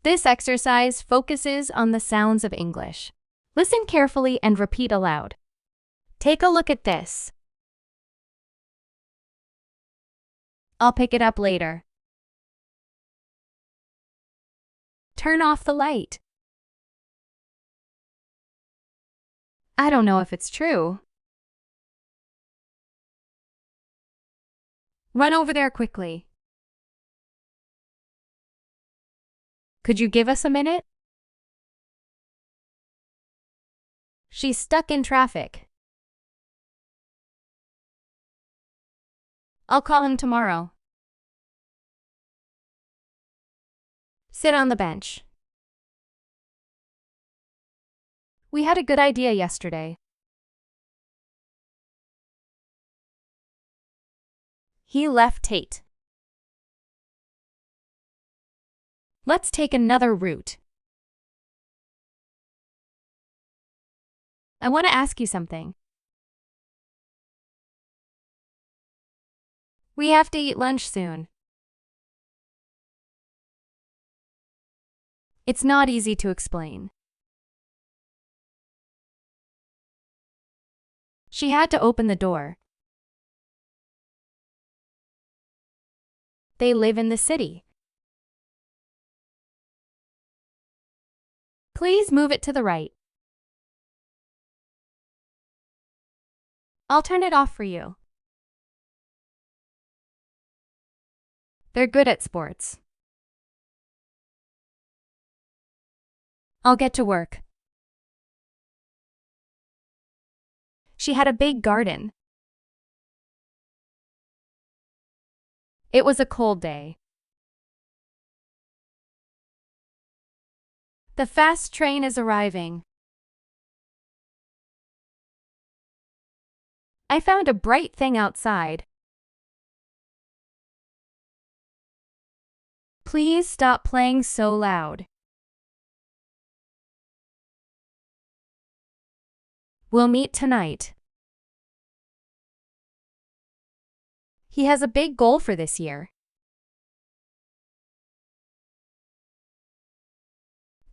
This exercise focuses on the sounds of English. Listen carefully and repeat aloud. Take a look at this. I'll pick it up later. Turn off the light. I don't know if it's true. Run over there quickly. Could you give us a minute? She's stuck in traffic. I'll call him tomorrow. Sit on the bench. We had a good idea yesterday. He left Tate. Let's take another route. I want to ask you something. We have to eat lunch soon. It's not easy to explain. She had to open the door. They live in the city. Please move it to the right. I'll turn it off for you. They're good at sports. I'll get to work. She had a big garden. It was a cold day. The fast train is arriving. I found a bright thing outside. Please stop playing so loud. We'll meet tonight. He has a big goal for this year.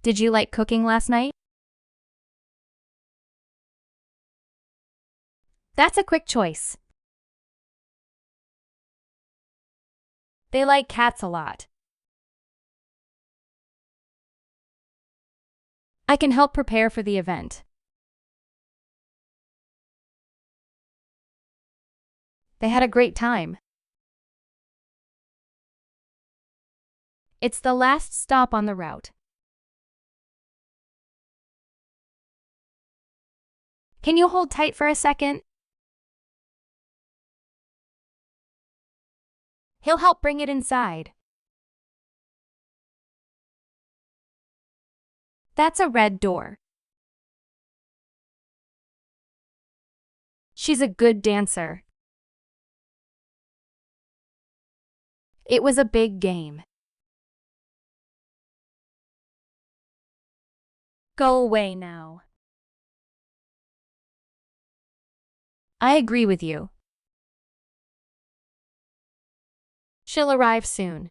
Did you like cooking last night? That's a quick choice. They like cats a lot. I can help prepare for the event. They had a great time. It's the last stop on the route. Can you hold tight for a second? He'll help bring it inside. That's a red door. She's a good dancer. It was a big game. Go away now. I agree with you. She'll arrive soon.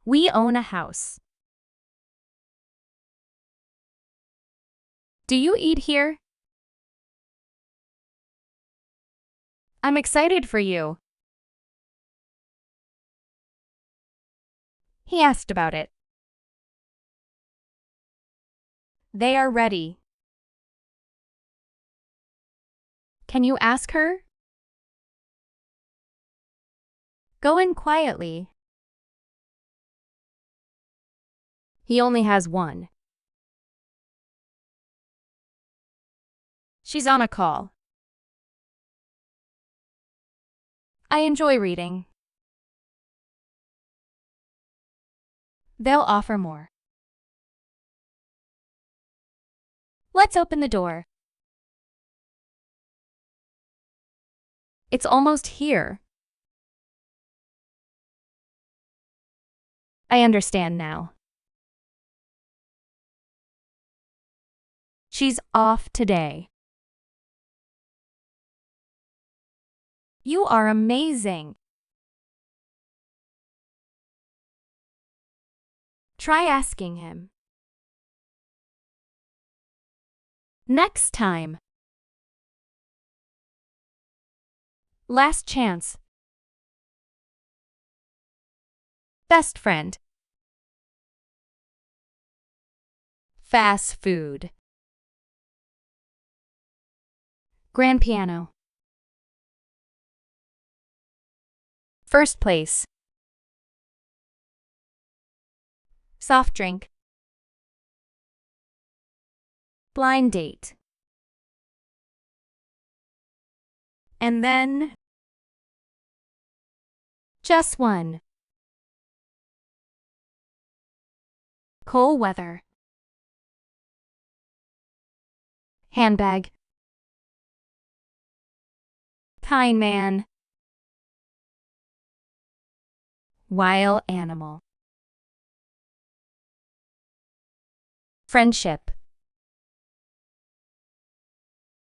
We own a house. Do you eat here? I'm excited for you. He asked about it. They are ready. Can you ask her? Go in quietly. He only has one. She's on a call. I enjoy reading. They'll offer more. Let's open the door. It's almost here. I understand now. She's off today. You are amazing. Try asking him. Next time. Last chance. Best friend. Fast food. Grand piano. First place. Soft drink. Blind date. And then just one. Cold weather. Handbag. Kind man. Wild animal. Friendship.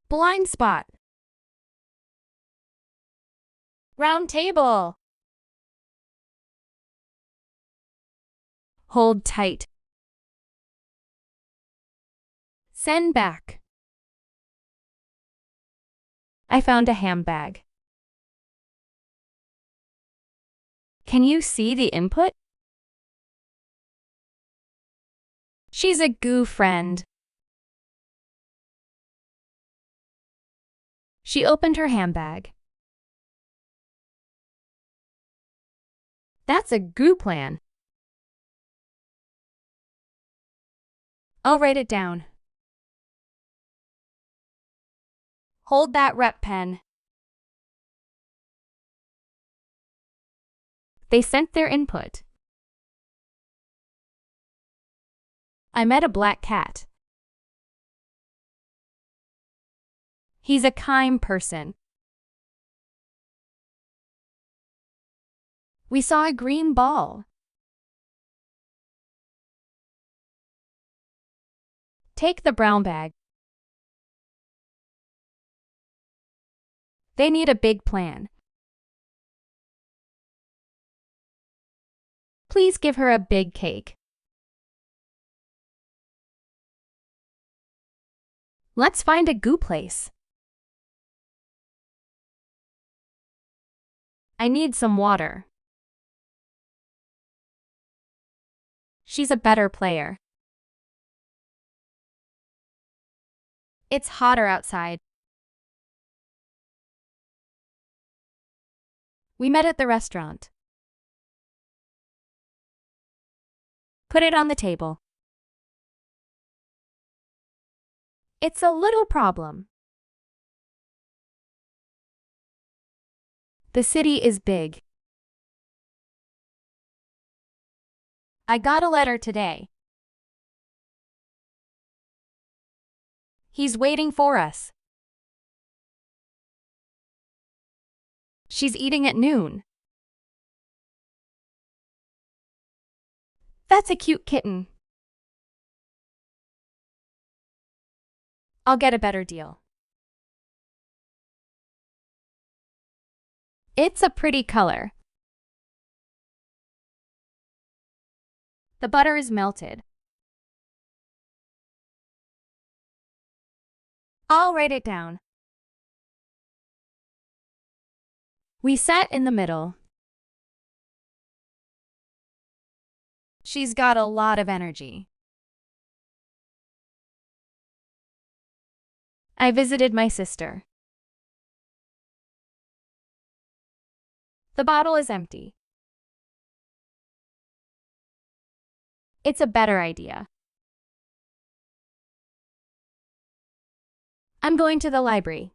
Blind spot. Round table. Hold tight. Send back. I found a handbag. Can you see the input? She's a goo friend. She opened her handbag. That's a goo plan. I'll write it down. Hold that rep pen. They sent their input. I met a black cat. He's a kind person. We saw a green ball. Take the brown bag. They need a big plan. Please give her a big cake. Let's find a goo place. I need some water. She's a better player. It's hotter outside. We met at the restaurant. Put it on the table. It's a little problem. The city is big. I got a letter today. He's waiting for us. She's eating at noon. That's a cute kitten. I'll get a better deal. It's a pretty color. The butter is melted. I'll write it down. We sat in the middle. She's got a lot of energy. I visited my sister. The bottle is empty. It's a better idea. I'm going to the library.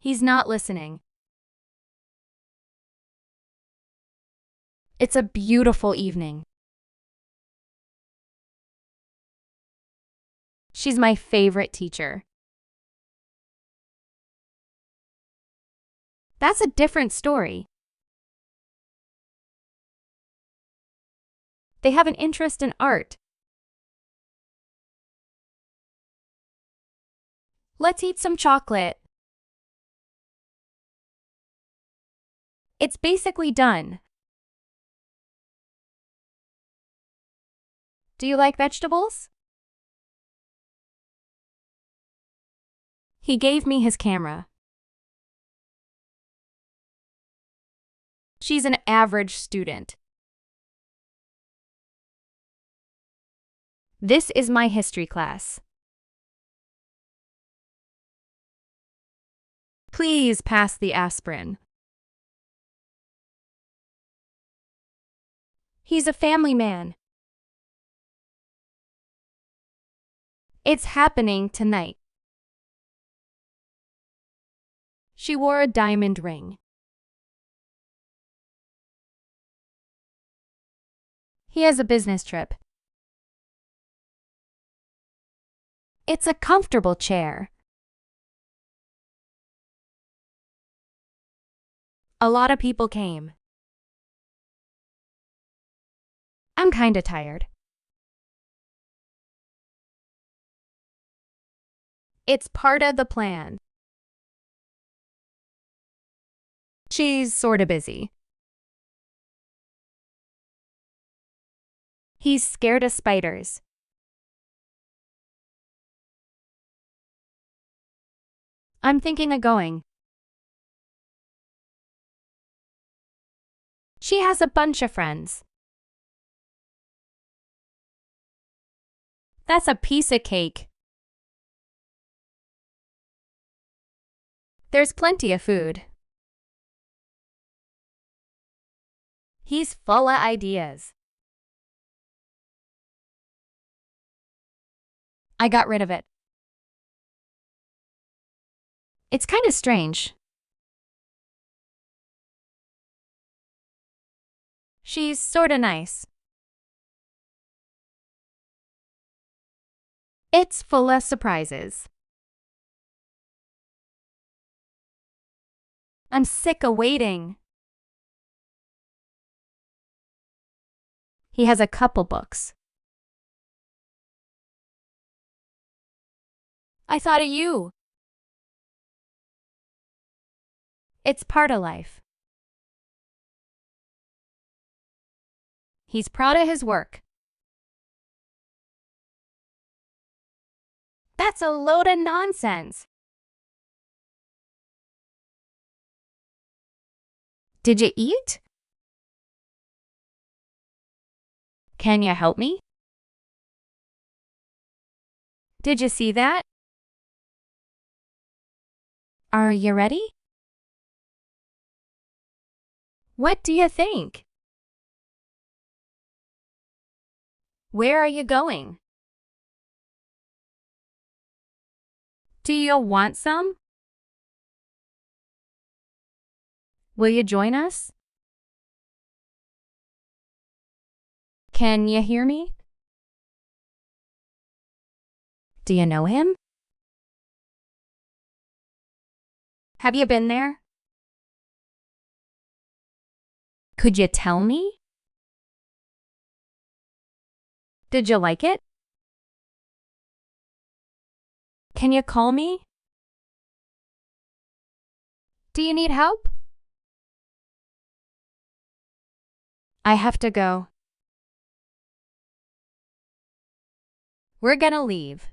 He's not listening. It's a beautiful evening. She's my favorite teacher. That's a different story. They have an interest in art. Let's eat some chocolate. It's basically done. Do you like vegetables? He gave me his camera. She's an average student. This is my history class. Please pass the aspirin. He's a family man. It's happening tonight. She wore a diamond ring. He has a business trip. It's a comfortable chair. A lot of people came. I'm kinda tired. It's part of the plan. She's sorta busy. He's scared of spiders. I'm thinking of going. She has a bunch of friends. That's a piece of cake. There's plenty of food. He's full of ideas. I got rid of it. It's kinda strange. She's sorta nice. It's full of surprises. I'm sick of waiting. He has a couple books. I thought of you. It's part of life. He's proud of his work. That's a load of nonsense. Did you eat? Can you help me? Did you see that? Are you ready? What do you think? Where are you going? Do you want some? Will you join us? Can you hear me? Do you know him? Have you been there? Could you tell me? Did you like it? Can you call me? Do you need help? I have to go. We're gonna leave.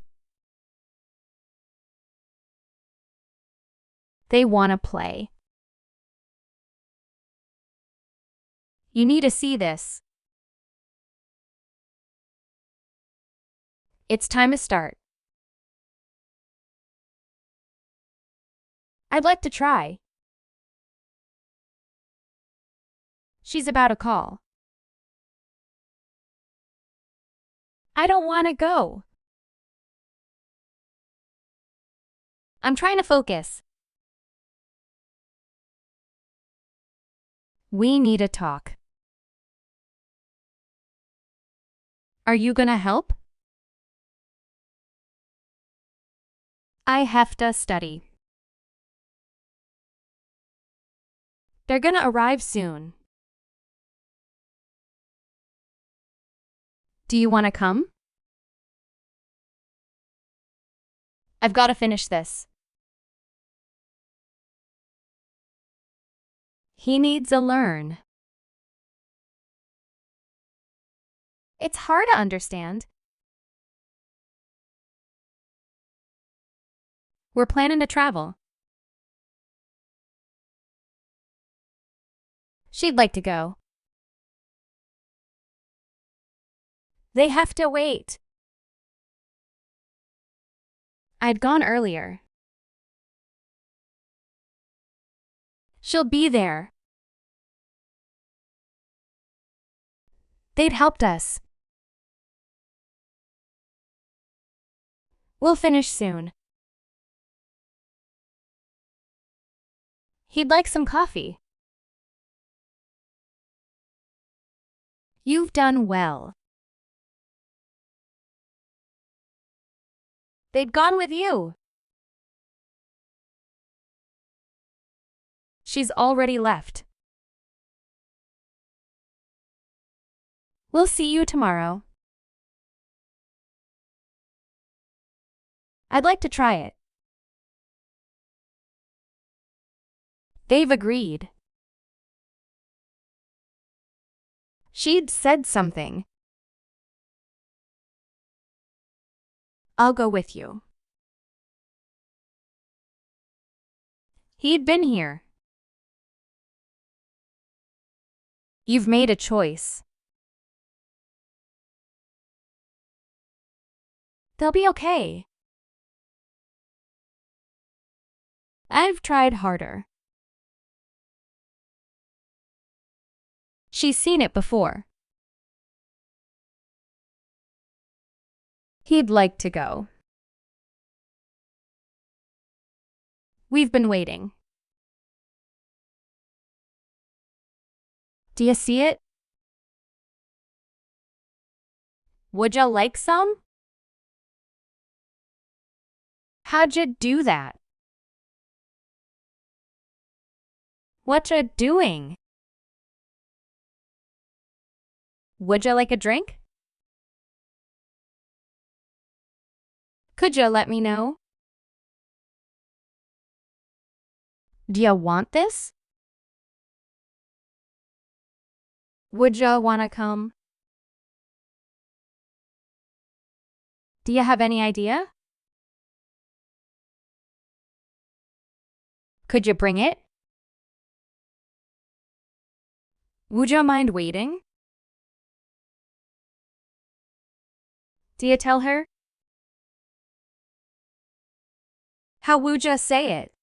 They wanna play. You need to see this. It's time to start. I'd like to try. She's about to call. I don't want to go. I'm trying to focus. We need to talk. Are you gonna help? I have to study. They're gonna arrive soon. Do you want to come? I've got to finish this. He needs a learn. It's hard to understand. We're planning to travel. She'd like to go. They have to wait. I'd gone earlier. She'll be there. They'd helped us. We'll finish soon. He'd like some coffee. You've done well. They'd gone with you. She's already left. We'll see you tomorrow. I'd like to try it. They've agreed. She'd said something. I'll go with you. He'd been here. You've made a choice. They'll be okay. I've tried harder. She's seen it before. He'd like to go. We've been waiting. Do you see it? Would you like some? How'd you do that? What you doing? Would you like a drink? Could you let me know? Do you want this? Would you wanna come? Do you have any idea? Could you bring it? Would you mind waiting? Do you tell her? How would you say it?